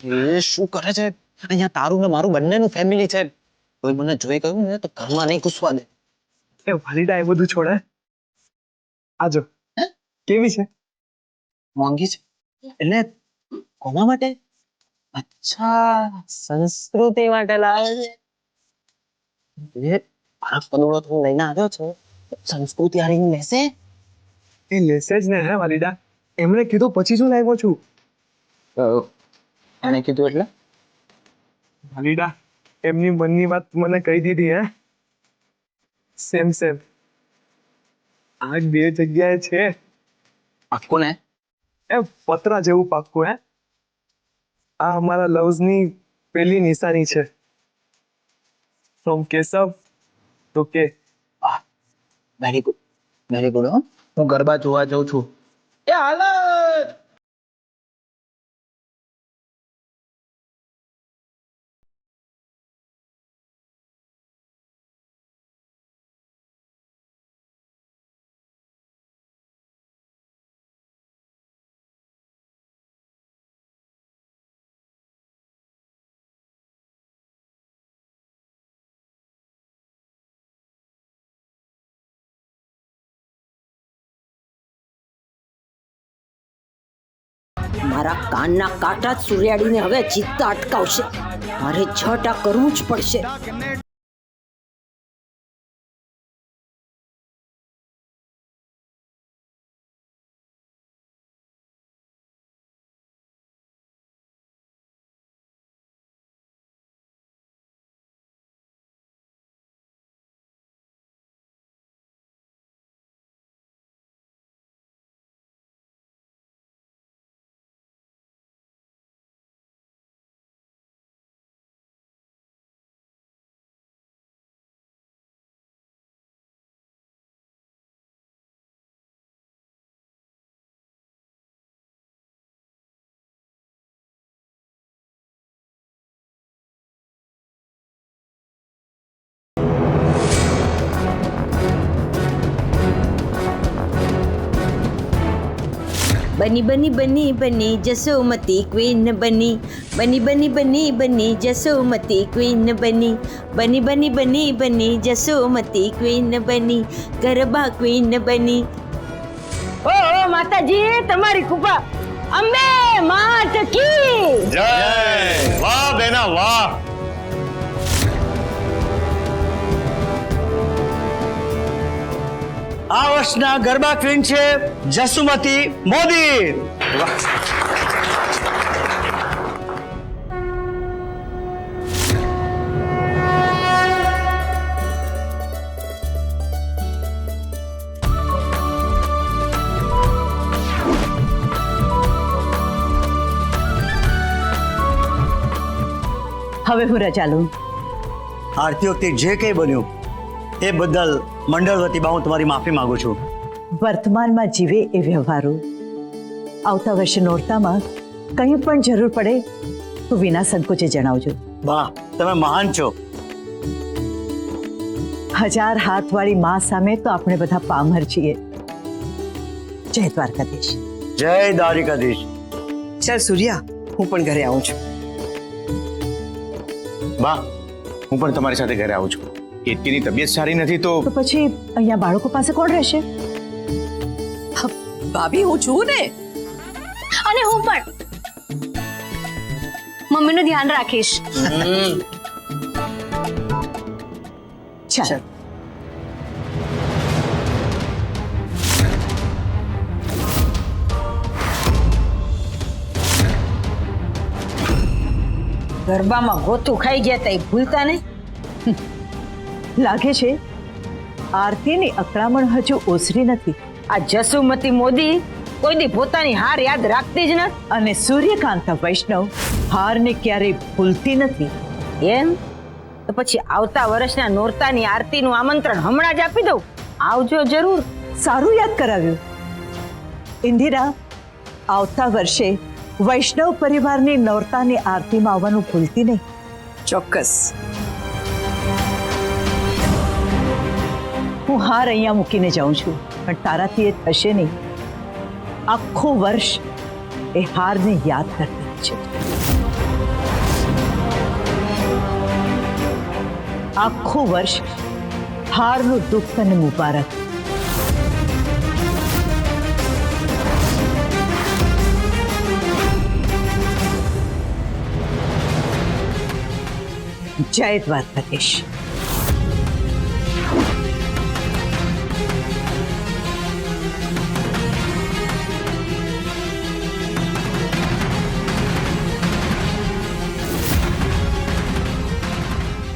એ શું કરે છે? અહીંયા તારું ને મારું બંનેનું ફેમિલી છે. કોઈ મને જોઈ કહ્યું ને તો ઘરમાં નહીં ઘૂસવા દે. એ વાલીડા એ બધું છોડે. આજો કેવી છે? મોંઘી છે એટલે કોના માટે? અચ્છા, સંસ્કૃતિ માટે લાવે છે. એ મારા પદોળો તું લઈને આવ્યો છો, સંસ્કૃતિ હારીને લેશે. એ લેસે જ ને હે વાલીડા. એમણે કીધું પછી શું લાવ્યો છું. એને કીધું એટલે વાલીડા એમની મનની વાત મને કહી દીધી હે. સેમ સેમ આ બે જગ્યાએ છે. પાક્કું ને? એ પતરા જેવું પાક્કું હે. આ અમારા લવ્સની પહેલી નિશાની છે. ફ્રોમ કેશવ તો કે. Very good, very good. હું ગરબા જોવા જાઉં છું. એ હાલો. મારા કાનના કાંટા જ સૂર્યાડીને હવે જીતતા અટકાવશે. મારે ઝટ આ કરવું જ પડશે. બની બની બની બની જસોમતી ક્વીન બની. બની બની બની બની જસોમતી ક્વીન બની. બની બની બની બની જસોમતી ક્વીન બની. ગરબા ક્વીન બની. ઓ માતાજી તમારી કૃપા. અંબે માત કી જય. વાહ બેના વાહ. આ વર્ષના ગરબા ક્વીન છે જસુમતી મોદી. હવે હું રજા લઉં. આરતી વખતે જે કંઈ બન્યું એ બદલ મંડળ વતી હું તમારી માફી માંગુ છું. વર્તમાનમાં જીવે એ વ્યવહારો. આવતા વર્ષે નોરતામાં કંઈ પણ જરૂર પડે તો વિના સંકોચે જણાવજો. બા તમે મહાન છો. 1000 હાથવાળી માં સામે તો આપણે બધા પામર છીએ. જય દ્વારકાધીશ. જય દ્વારિકાધીશ. ચાલ સૂર્યા, હું પણ ઘરે આવું છું. બા હું પણ તમારી સાથે ઘરે આવું છું. કેતકીની તબિયત સારી નથી તો પછી અહીંયા બાળકો પાસે કોણ રહેશે? ભાભી હું છું ને. અને હું પણ મમ્મીનું ધ્યાન રાખીશ. ચાલ. ગરબામાં ગોતું ખાઈ ગયા તા એ ભૂલતા નહીં. લાગે છે આરતીની અકળામણ હજુ ઓસરી નથી. આ જસુમતી મોદી કોઈ દી પોતાની હાર યાદ રાખતી જ નથી. અને સૂર્યકાંતા વૈષ્ણવ હારને ક્યારેય ભૂલતી નથી. એમ તો પછી આવતા વર્ષના નોરતાની આરતીનું આમંત્રણ હમણાં જ આપી દઉં. આવજો જરૂર. સારું યાદ કરાવ્યું. ઇન્દિરા, આવતા વર્ષે વૈષ્ણવ પરિવારની નોરતાની આરતીમાં આવવાનું ભૂલતી નહીં. ચોક્કસ. હું હાર અહીંયા મૂકીને જાઉં છું, પણ તારાથી એ થશે નહીં. આખું વર્ષ એ હારને યાદ કરતી છે. આખું વર્ષ હારનું દુઃખ તને મુબારક. જય દ્વારકાધીશ.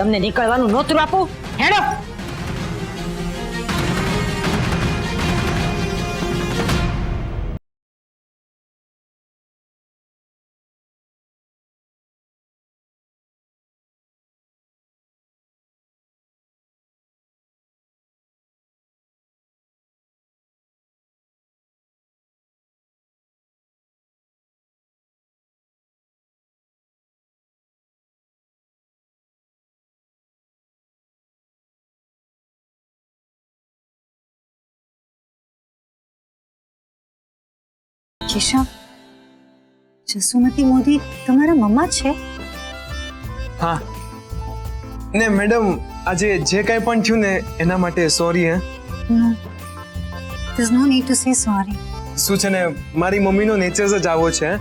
તમને નીકળવાનું નોતરું આપું, હેડો. કેશવ, જસુમતી મોદી તમારા મમ્મા છે? હા ને મેડમ, આજે જે કંઈ પણ થયું ને એના માટે સોરી. હે, નો, there's no need to say sorry. શું છે ને, મારી મમ્મીનો નેચર જ આવો છે.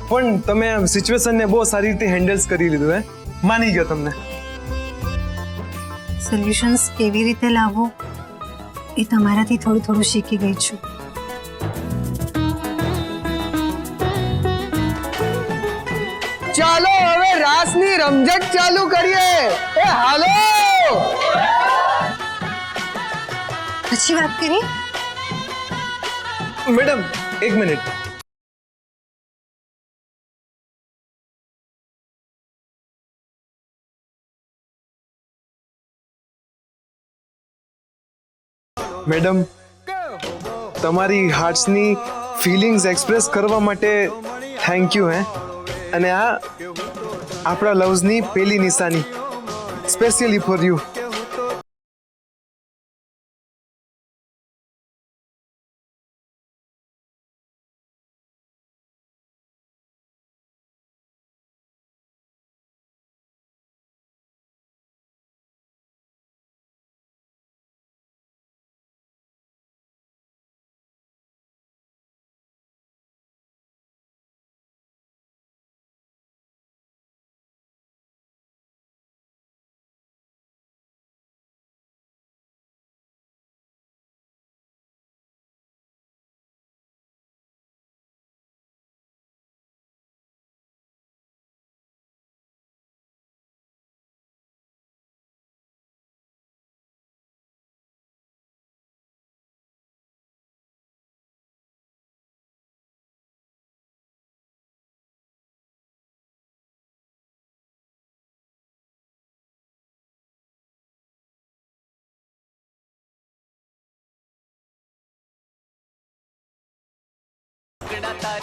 પણ તમે આ સિચ્યુએશનને બહુ સારી રીતે હેન્ડલ્સ કરી લીધું. માની ગયો તમને. સોલ્યુશન્સ કેવી રીતે લાવવો એ તમારાથી થોડું થોડું શીખી ગઈ છું. ચાલો હવે રાસની રમઝટ ચાલુ કરીએ. એ હાલો. પછી વાત કરી. મેડમ, એક મિનિટ. મેડમ, તમારી હાર્ટ્સની ફિલિંગ્સ એક્સપ્રેસ કરવા માટે થેન્ક યુ. અને આ આપણા લવ્સની પહેલી નિશાની, સ્પેશિયલી ફોર યુ.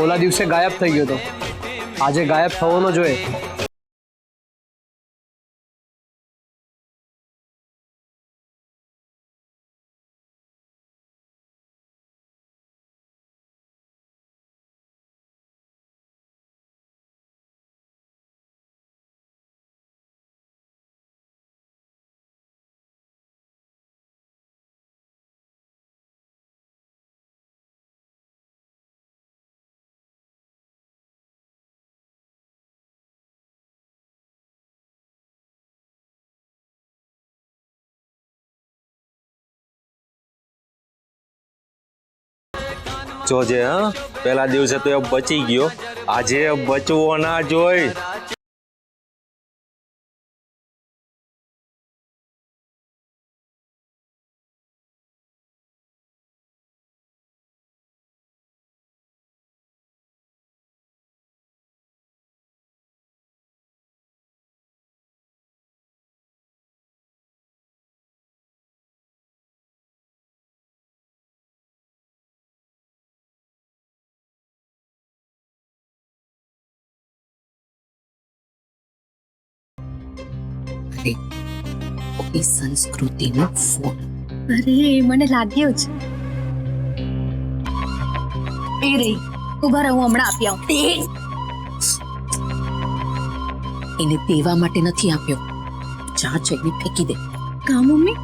ઓલા દિવસે ગાયબ થઈ ગયો તો, આજે ગાયબ થવાનો જોઈએ. જોજે, હા, પેલા દિવસે તો એ બચી ગયો, આજે બચવો ના જોઈ. સંસ્કૃતિનો ફોન. અરે, મને લાગ્યું જ. એ રહી, ઉભા રહો, હમણાં આપી આવું. એને પીવા માટે નથી આપ્યો, જા જઈને ફેંકી દે. કા મમ્મી?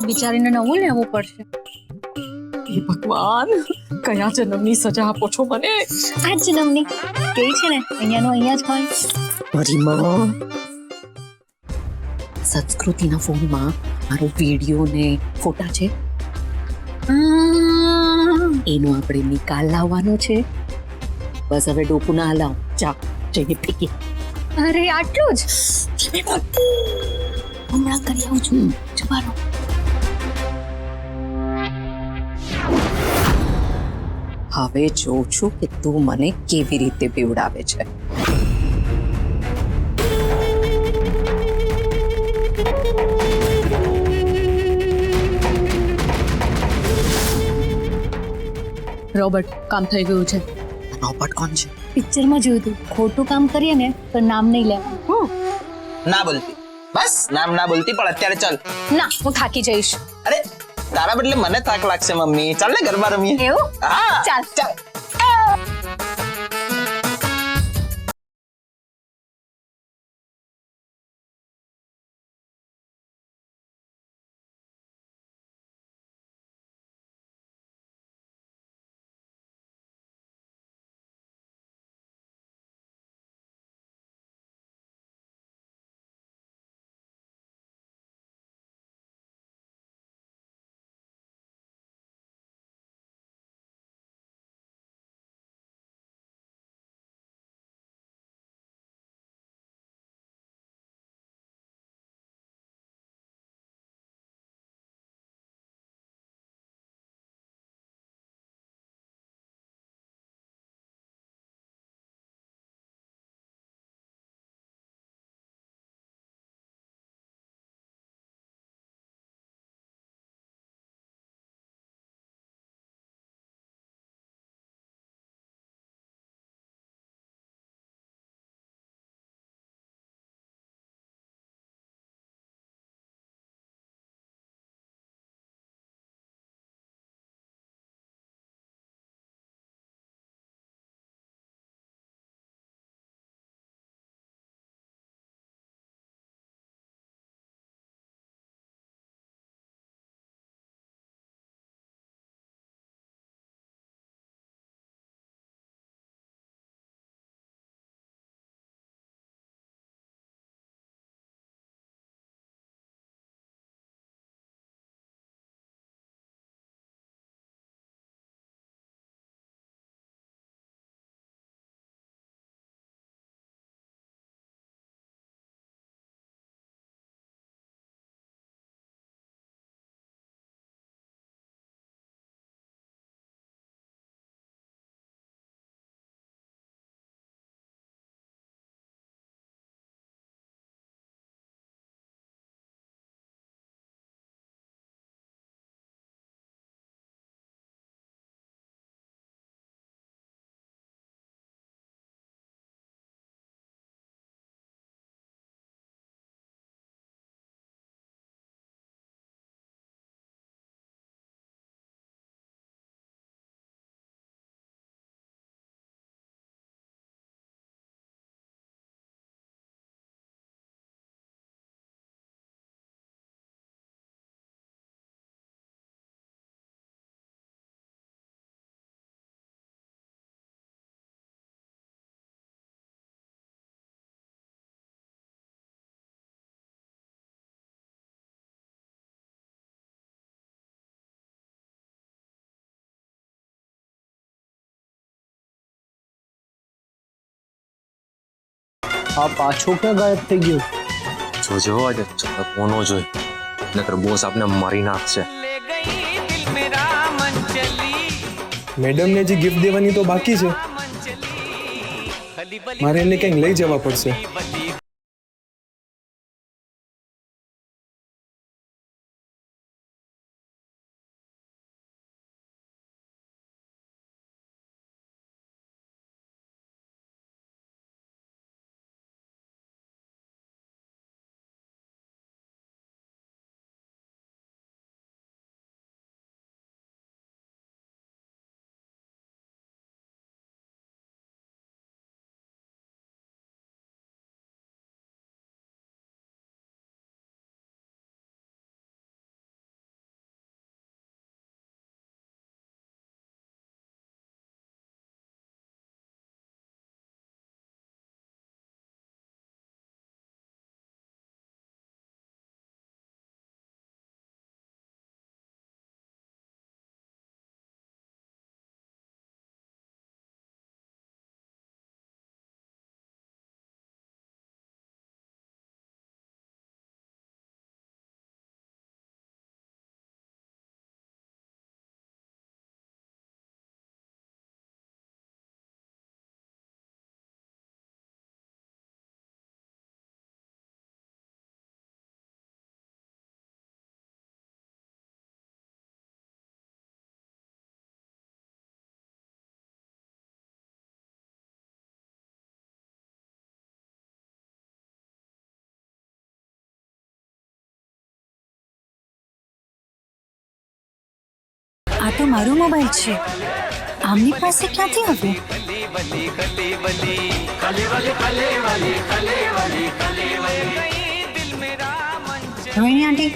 બિચારીને નવું લેવું પડશે. હે ભગવાન, કયા જન્મની સજા આપો છો મને? આ જ જન્મની કેવી છે ને, અહીંયાનો અહીંયા જ હોય. મારી માં સંસ્કૃતિના ફોનમાં મારો વિડીયો ને ફોટા છે, એનો આપણે નિકાલ લાવવાનો છે. બસ હવે ડોકું ના હલાવ, જા જઈને ફેંકી. અરે આટલું જ? હમણાં કરી આવું છું, જવાનો. હવે જોઉં છું કે તું મને કેવી રીતે પીવડાવે છે. રોબર્ટ, કામ થઈ ગયું છે. રોબોટ કોણ છે? પિક્ચરમાં જોયું હતું, ખોટું કામ કરીએ ને તો નામ નહીં લેવાનું. ના બોલતી, બસ નામ ના બોલતી, પણ અત્યારે ચાલ. ના, હું થાકી જઈશ. અરે તારા બદલે મને થાક લાગશે મમ્મી. ચાલ ને ગરબા રમીએ. એવું? હા ચાલ ચાલ. આ પાછો ક્યાં ગાયબ થઈ ગયો? જોજો આજે કોનો જોઈ, નકર બોસ આપને મારી નાખશે. મેડમને જે ગિફ્ટ દેવાની તો બાકી છે, મારે એને ક્યાંક લઈ જવા પડશે. આ તો મારો મોબાઈલ છે, આમની પાસે ક્યાંથી આવ્યો? રોહિણી આંટી,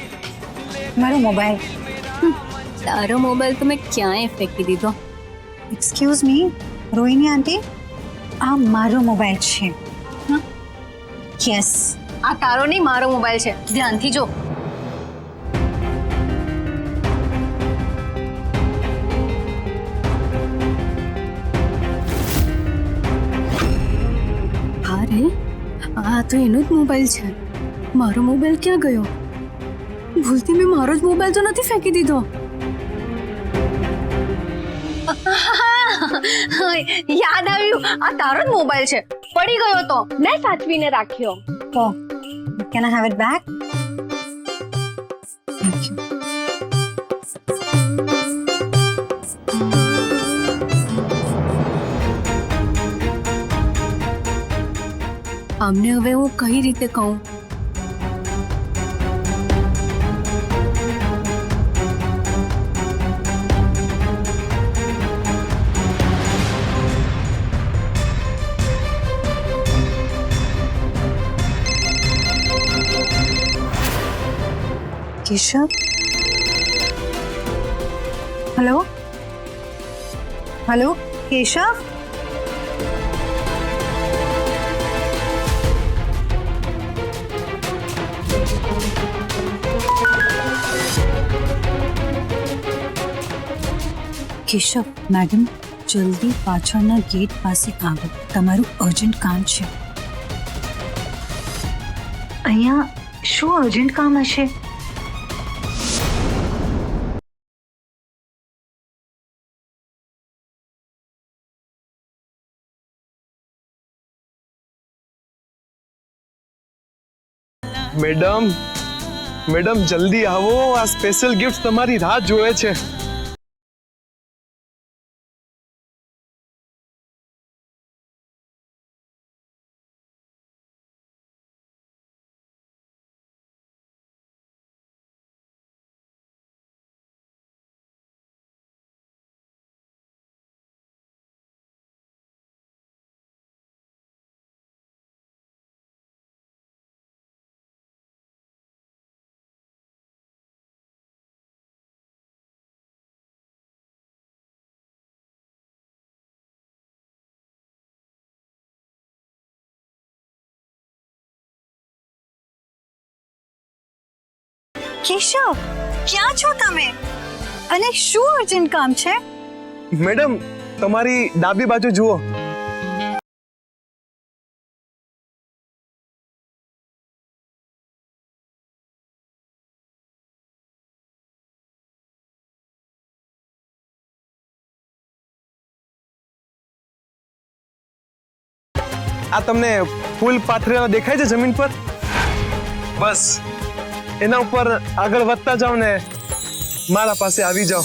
મારો મોબાઈલ. તારો મોબાઈલ તો મેં ક્યાંય ફેંકી દીધો. એક્સક્યુઝ મી રોહિણી આંટી, આ મારો મોબાઈલ છે. યસ, આ તારો નહીં મારો મોબાઈલ છે, ધ્યાનથી જો. અરે આ તો એનો જ મોબાઈલ છે. મારો મોબાઈલ ક્યાં ગયો? ભૂલથી મેં મારો જ મોબાઈલ તો નથી ફેંકી દીધો. યાદ આવ્યું, આ તારો જ મોબાઈલ છે, પડી ગયો તો મેં સાચવીને રાખ્યો. તો can I have it back? Thank you. અમને હવે હું કઈ રીતે કહું? Keshav, hello hello Keshav, Keshav madam, જલ્દી પાછળના ગેટ પાસે આવો, તમારું અર્જન્ટ કામ છે. અહીંયા શું અર્જન્ટ કામ હશે? મેડમ, મેડમ જલ્દી આવો, આ સ્પેશિયલ ગિફ્ટ તમારી રાહ જોવે છે. કેશવ, ક્યાં છો તમે? અને શું અર્જન્ટ કામ છે? મેડમ તમારી ડાબી બાજુ જુઓ. આ તમને ફૂલ પાથરેલા દેખાય છે જમીન પર? બસ એના ઉપર આગળ વધતા જાઓ ને મારા પાસે આવી જાઓ.